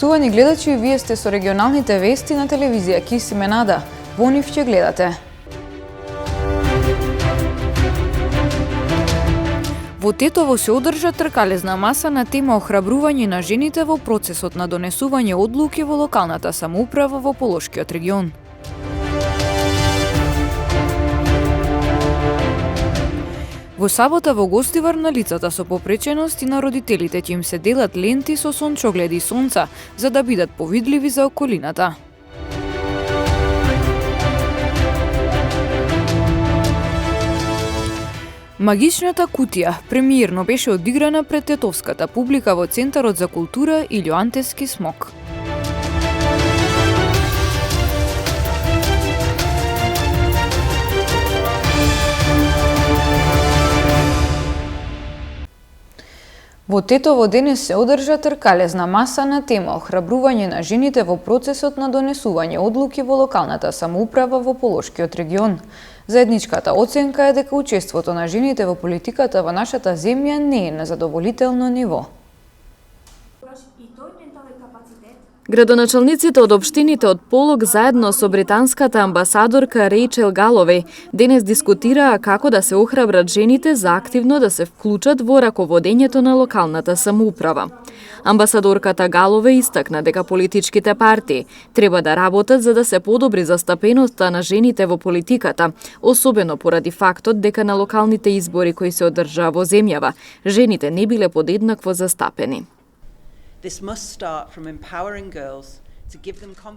Поштувани гледачи, вие сте со регионалните вести на телевизија Кис Именада. Во нив ќе гледате. Во Тетово се одржа тркалезна маса на тема охрабрување на жените во процесот на донесување одлуки во локалната самоуправа во Полошкиот регион. Во сабота во Гостивар на лицата со попреченост и на родителите ќе им се делат ленти со сончогледи сонца, за да бидат повидливи за околината. Магичната кутија премиерно беше одиграна пред тетовската публика во Центарот за култура Илјоантески смок. Во Тетово денес се одржа тркалезна маса на тема охрабрување на жените во процесот на донесување одлуки во локалната самоуправа во Полошкиот регион. Заедничката оценка е дека учеството на жените во политиката во нашата земја не е на задоволително ниво. Градоначалниците од општините од Полог заедно со британската амбасадорка Рейчел Галовеј денес дискутираа како да се охрабрат жените за активно да се вклучат во раководењето на локалната самоуправа. Амбасадорката Галовеј истакна дека политичките партии треба да работат за да се подобри застапеноста на жените во политиката, особено поради фактот дека на локалните избори кои се одржаа во земјава, жените не биле подеднакво застапени.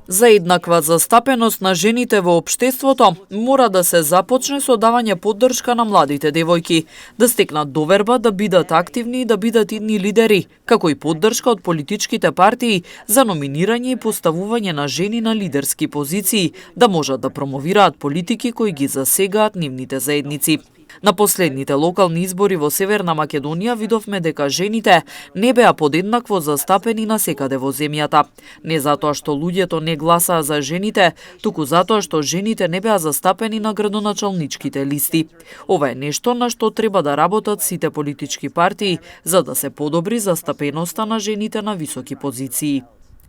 За еднаква застапеност на жените во општеството мора да се започне со давање поддршка на младите девојки, да стекнат доверба да бидат активни и да бидат идни лидери, како и поддршка од политичките партии за номинирање и поставување на жени на лидерски позиции, да можат да промовираат политики кои ги засегаат нивните заедници. На последните локални избори во Северна Македонија видовме дека жените не беа подеднакво застапени насекаде во земјата. Не затоа што луѓето не гласаа за жените, туку затоа што жените не беа застапени на градоначалничките листи. Ова е нешто на што треба да работат сите политички партии за да се подобри застапеноста на жените на високи позиции.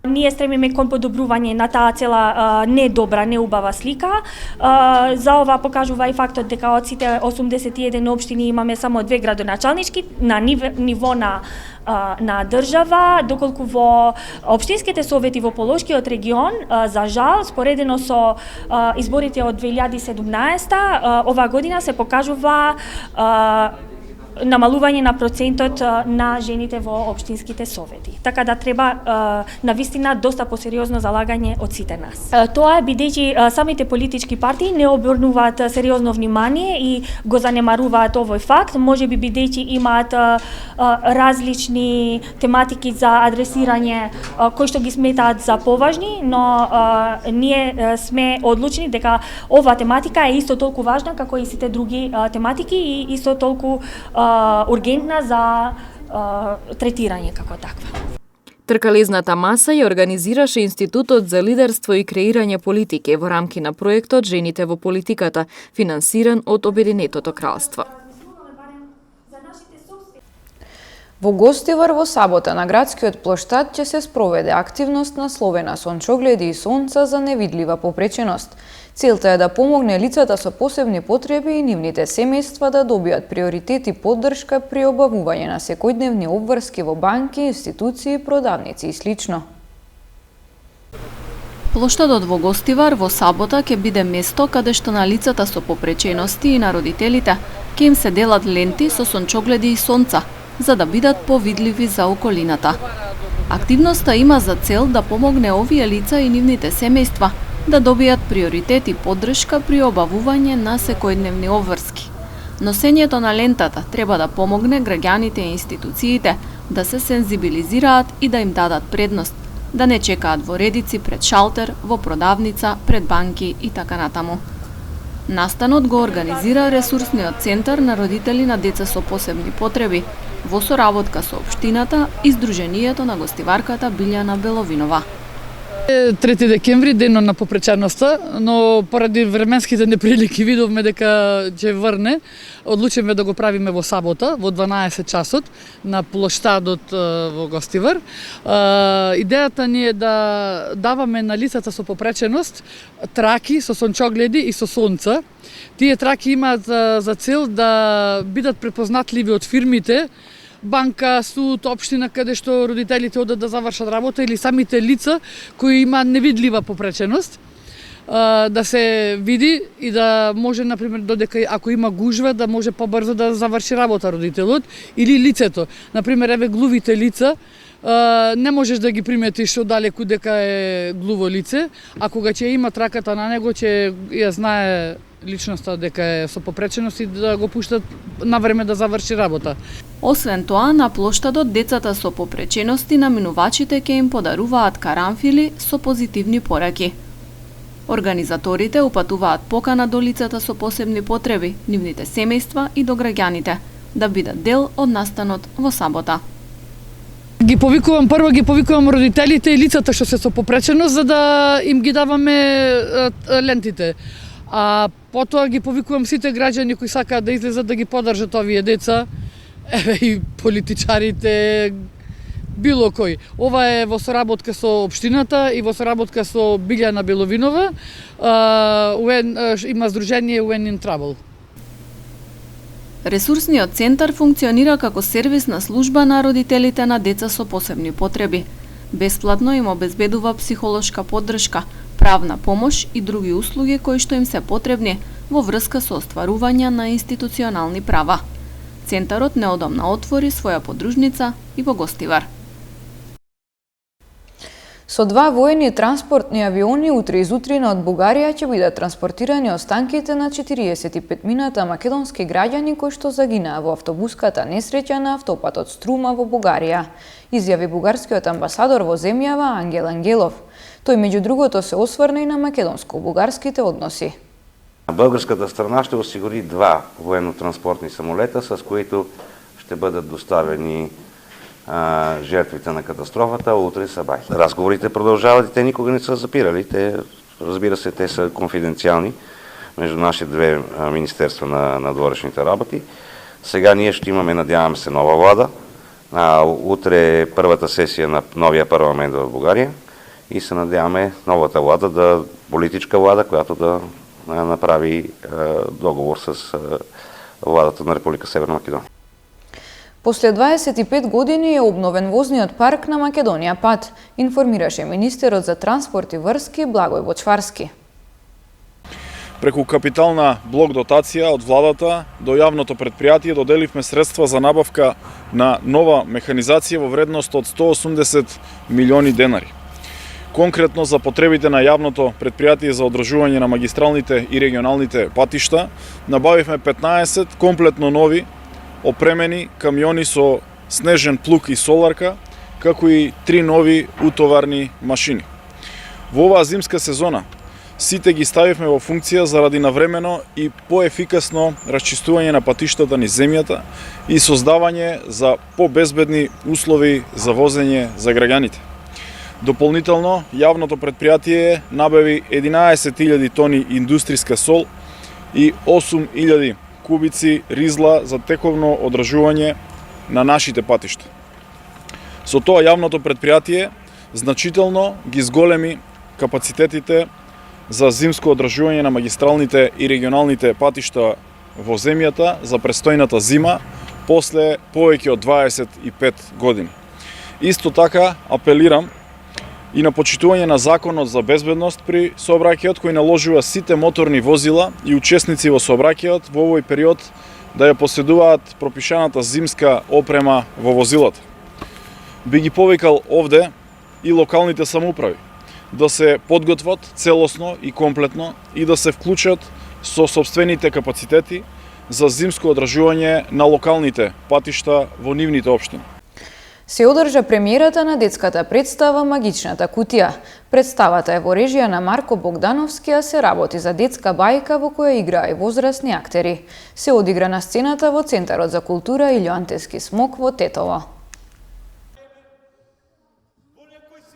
Ние стремиме кон подобрување на таа цела недобра, неубава слика. За ова покажува и фактот дека од сите 81 општини имаме само 2 градоначалнички на ниво на држава, доколку во општинските совети во Полошкиот регион, за жал, споредено со изборите од 2017, ова година се покажува намалување на процентот на жените во општинските совети. Така да треба навистина доста посериозно залагање од сите нас. Тоа е бидејќи самите политички партии не обрнуваат сериозно внимание и го занемаруваат овој факт, можеби бидејќи имаат различни тематики за адресирање кои што ги сметаат за поважни, но ние сме одлучени дека оваа тематика е исто толку важна како и сите други тематики и исто толку ургентна за третирање како таква. Тркалезната маса ја организираше Институтот за лидерство и креирање политики во рамки на проектот Жените во политиката, финансиран од Обединетото кралство. Во Гостивар во сабота на градскиот плоштад ќе се спроведе активност насловена Сончогледи и сонца за невидлива попреченост. Целта е да помогне лицата со посебни потреби и нивните семејства да добијат приоритет и поддршка при обавување на секојдневни обврски во банки, институции, продавници и слично. Плоштадот во Гостивар во сабота ќе биде место каде што на лицата со попречености и на родителите ќе им се делат ленти со сончогледи и сонца, за да бидат повидливи за околината. Активноста има за цел да помогне овие лица и нивните семејства да добијат приоритет и поддршка при обавување на секојдневни обврски. Носењето на лентата треба да помогне граѓаните и институциите да се сензибилизираат и да им дадат предност, да не чекаат во редици пред шалтер, во продавница, пред банки и така натаму. Настанот го организира Ресурсниот центар на родители на деца со посебни потреби во соработка со општината и Сдруженијето на гостиварката Билјана Беловинова. 3 декември, денот на попреченоста, но поради временските неприлики видовме дека ќе врне. Одлучивме да го правиме во сабота, во 12 часот, на плоштадот во Гостивар. Идејата ни е да даваме на лицата со попреченост траки со сончогледи и со сонца. Тие траки имаат за цел да бидат препознатливи од фирмите, банка, суд, општина каде што родителите одат да завршат работа или самите лица кои имаат невидлива попреченост, да се види и да може, например, додека ако има гужва, да може побрзо да заврши работа родителот или лицето. Например, еве глувите лица, не можеш да ги приметиш оддалеку дека е глуво лице, а кога ќе има траката на него, ќе ја знае личноста дека е со попреченост и да го пуштат на време да заврши работа. Освен тоа, на плоштадот децата со попречености на минувачите ќе им подаруваат карамфили со позитивни пораки. Организаторите упатуваат покана до лицата со посебни потреби, нивните семејства и до граѓаните да бидат дел од настанот во сабота. Прво ги повикувам родителите и лицата што се со попреченост за да им ги даваме лентите. А потоа ги повикувам сите граѓани кои сакаат да излезат да ги поддржат овие деца, еве и политичарите, било кој. Ова е во соработка со општината и во соработка со Билјана Беловинова. Има здружение When in Trouble. Ресурсниот центар функционира како сервисна служба на родителите на деца со посебни потреби. Бесплатно им обезбедува психолошка поддршка, правна помош и други услуги кои што им се потребни во врска со остварување на институционални права. Центарот неодамна отвори своја подружница и во Гостивар. Со 2 воени транспортни авиони утре изутрина од Бугарија ќе бидат транспортирани останките на 45 мината македонски граѓани кои што загинаа во автобуската несреќа на автопатот Струма во Бугарија, изјави бугарскиот амбасадор во земјава Ангел Ангелов. Тој меѓу другото се осврна и на македонско-бугарските односи. Българската страна ще осигури 2 военно-транспортни самолета, с които ще бъдат доставени жертвите на катастрофата утре Сабай. Разговорите продължават и те никога не са запирали. Разбира се, те са конфиденциални между нашите 2 министерства на дворешните работи. Сега ние ще имаме, надяваме се, нова влада. Утре е първата сесия на новия парламент в България и се надяваме новата влада, политическа влада, която да направи договор с владата на Република Северна Македонија. После 25 години е обновен возниот парк на Македонија ПАТ, информираше министерот за транспорт и врски Благој Бочварски. Преку капитална блок дотација од владата до јавното предпријатие доделивме средства за набавка на нова механизација во вредност од 180 милиони денари. Конкретно за потребите на јавното предпријатие за одржување на магистралните и регионалните патишта набавивме 15 комплетно нови опремени камиони со снежен плуг и соларка, како и 3 нови утоварни машини. Во оваа зимска сезона сите ги ставивме во функција заради навремено и поефикасно расчистување на патиштата низ земјата и создавање за побезбедни услови за возење за граѓаните. Дополнително, јавното предпријатие набави 11.000 тони индустријска сол и 8.000 кубици ризла за тековно одржување на нашите патишта. Со тоа јавното предпријатие значително ги зголеми капацитетите за зимско одржување на магистралните и регионалните патишта во земјата за престојната зима после повеќе од 25 години. Исто така апелирам и на почитување на Законот за безбедност при сообраќајот кој наложува сите моторни возила и учесници во сообраќајот во овој период да ја поседуваат пропишаната зимска опрема во возилата. Би ги повикал овде и локалните самоуправи да се подготват целосно и комплетно и да се вклучат со сопствените капацитети за зимско одржување на локалните патишта во нивните општини. Се одржа премиерата на детската представа Магичната кутија. Представата е во режија на Марко Богдановски, а се работи за детска бајка во која играа и возрастни актери. Се одигра на сцената во Центарот за култура Илјо Антески Смок во Тетово.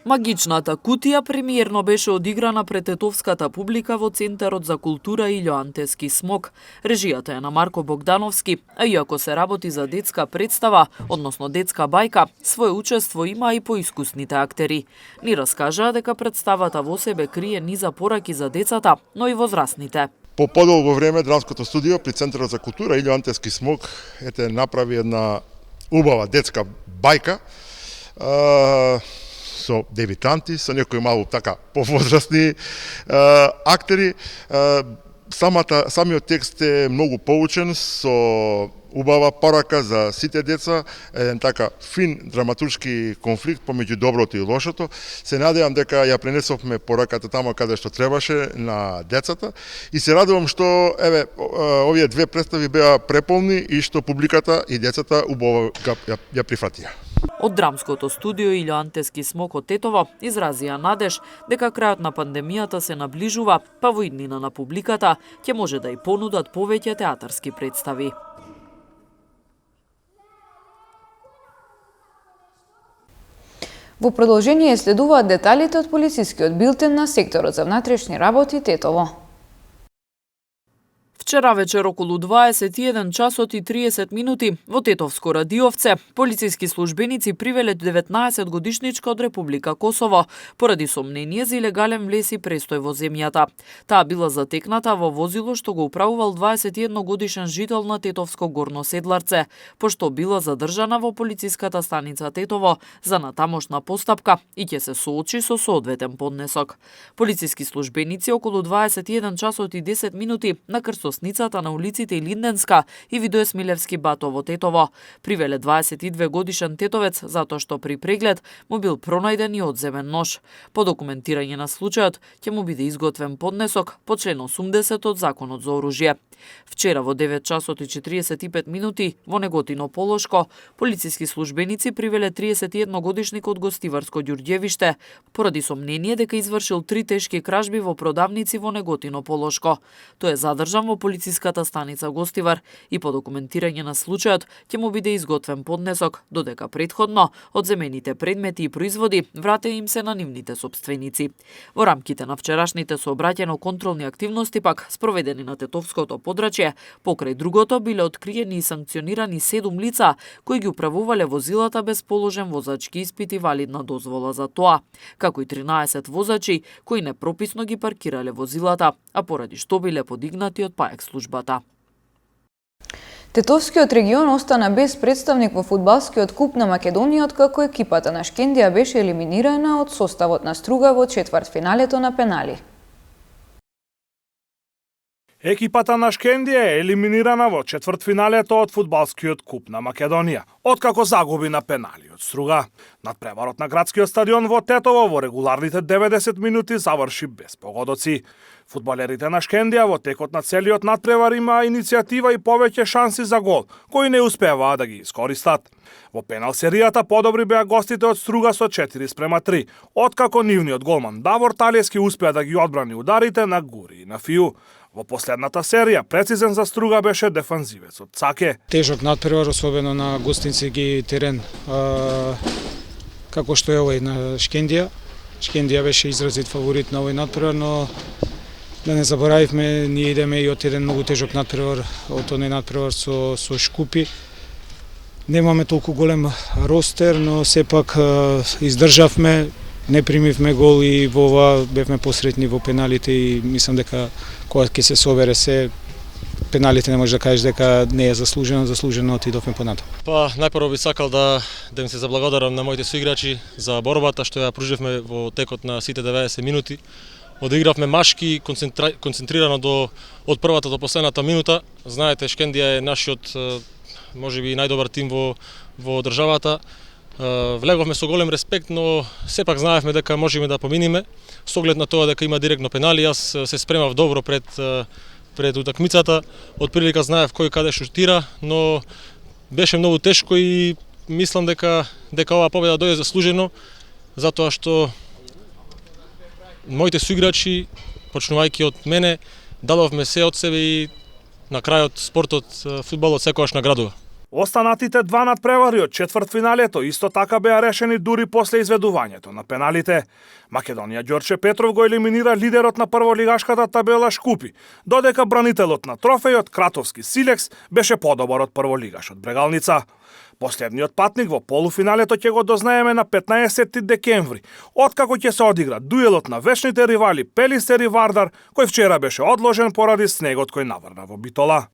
Магичната кутија премиерно беше одиграна пред тетовската публика во Центарот за култура Илјо Антески Смок. Режијата е на Марко Богдановски, а иако се работи за детска представа, односно детска бајка, свое учество има и поискусните актери. Ни раскажаа дека представата во себе крие низа пораки за децата, но и возрастните. По подолго време драмското студио при Центарот за култура Илјо Антески Смок направи една убава детска бајка со дебитанти, со некои малку така повозрастни актери. Самиот текст е многу поучен, со убава порака за сите деца, еден така фин драматуршки конфликт помеѓу доброто и лошото. Се надевам дека ја пренесовме пораката тамо каде што требаше на децата и се радувам што овие две представи беа преполни и што публиката и децата убаво ја прифатија. Од драмското студио Илјо Антески Смок од Тетово изразија надеж дека крајот на пандемијата се наближува, па во иднина на публиката ќе може да и понудат повеќе театарски представи. Во продолжение следуваат деталите од полицискиот билтен на секторот за внатрешни работи Тетово. Вчера вечер околу 21 часот и 30 минути во Тетовско Радиовце полициски службеници привеле 19-годишничка од Република Косово поради сомнение за илегален влез и престој во земјата. Таа била затекната во возило што го управувал 21-годишен жител на Тетовско Горно Седларце, пошто била задржана во полициската станица Тетово за натамошна постапка и ќе се соочи со соодветен поднесок. Полициски службеници околу 21 часот и 10 минути на крстосницата на улиците Илинденска и Видое Смилевски Бато во Тетово привеле 22-годишен тетовец затоа што при преглед му бил пронајден и одземен нож. По документирање на случајот ќе му биде изготвен поднесок по член 80 од Законот за оружје. Вчера во 9 часот и 45 минути во Неготино Полошко полициски службеници привеле 31-годишник од Гостиварско Ѓурѓевиште поради сомнение дека извршил 3 тешки кражби во продавници во Неготино Полошко. Тој е задржан во полициската станица Гостивар и по документирање на случајот ќе му биде изготвен поднесок, додека претходно одземените предмети и производи вратени им се на нивните сопственици. Во рамките на вчерашните сообраќајно-контролни активности пак спроведени на Тетовското подрачје, покрај другото биле откриени и санкционирани 7 лица кои ги управувале возилата без положен возачки испит и валидна дозвола за тоа, како и 13 возачи кои непрописно ги паркирале возилата, а поради што биле подигнати од ПАЕК службата. Тетовскиот регион остана без представник во фудбалскиот куп на Македонија откако екипата на Шкендија беше елиминирана од составот на Струга во четвртфиналето на пенали. Екипата на Шкендија е елиминирана во четвртфиналето од фудбалскиот куп на Македонија, откако загуби на пенали од Струга. Надпреварот на градскиот стадион во Тетово во регуларните 90 минути заврши без погодоци. Фудбалерите на Шкендија во текот на целиот надпревар имаа иницијатива и повеќе шанси за гол, кои не успеваа да ги искористат. Во пенал серијата подобри беа гостите од Струга со 4:3, откако нивниот голман Давор Талески успеа да ги одбрани ударите на Гури и на Фију. Во последната серија прецизен за Струга беше дефанзивецот Цаке. Тежок надпревар, особено на гостински терен, како што е овој на Шкендија. Шкендија беше изразит фаворит на овој надпревар, но да не заборавивме, ние идеме и од еден многу тежок надпревар, од тој надпревар со Шкупи. Немаме толку голем ростер, но сепак издржавме, не примивме гол и во ова бевме посретни во пеналите и мислам дека кога ќе се собере се пеналите не може да кажеш дека не е заслужено отидовме понатаму. Па најпрво би сакал да им се заблагодарам на моите соиграчи за борбата што ја пруживме во текот на сите 90 минути. Одигравме машки, концентрирано од првата до последната минута. Знаете, Шкендија е нашиот можеби најдобар тим во државата. Влеговме со голем респект, но сепак знаевме дека можеме да поминиме. Со оглед на тоа дека има директно пенали, јас се спремав добро пред утакмицата. Од прилика знаев кој каде шутира, но беше многу тешко и мислам дека оваа победа дојде заслужено, затоа што моите соиграчи, почнувајќи од мене, дадовме се од себе и на крајот спортот, фудбалот секогаш наградува. Останатите два надпревари од четвртфиналето исто така беа решени дури после изведувањето на пеналите. Македонија Ѓорче Петров го елиминира лидерот на прволигашката табела Шкупи, додека бранителот на трофејот Кратовски Силекс беше подобар од прволигашот Брегалница. Последниот патник во полуфиналето ќе го дознаеме на 15 декември, откако ќе се одигра дуелот на вечните ривали Пелистер и Вардар, кој вчера беше одложен поради снегот кој наврна во Битола.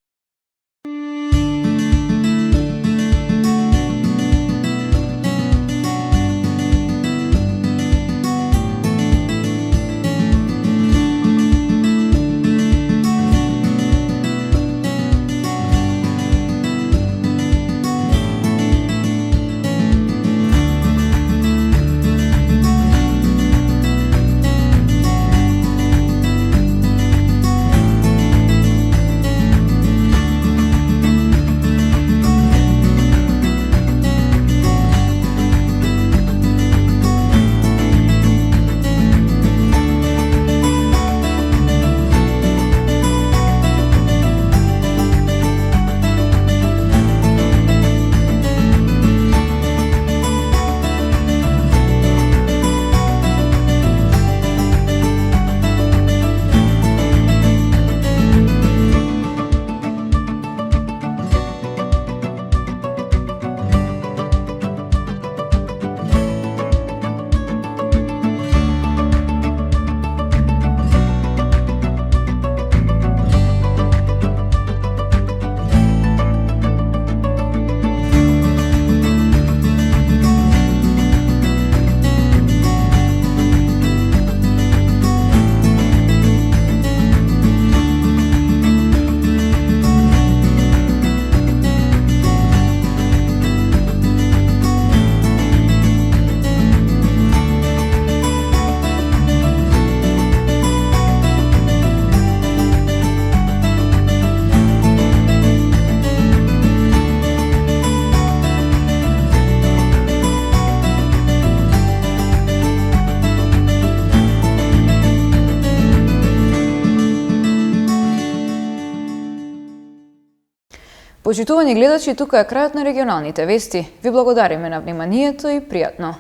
Почитувани гледачи, тука е крајот на регионалните вести. Ви благодариме на вниманието и пријатно.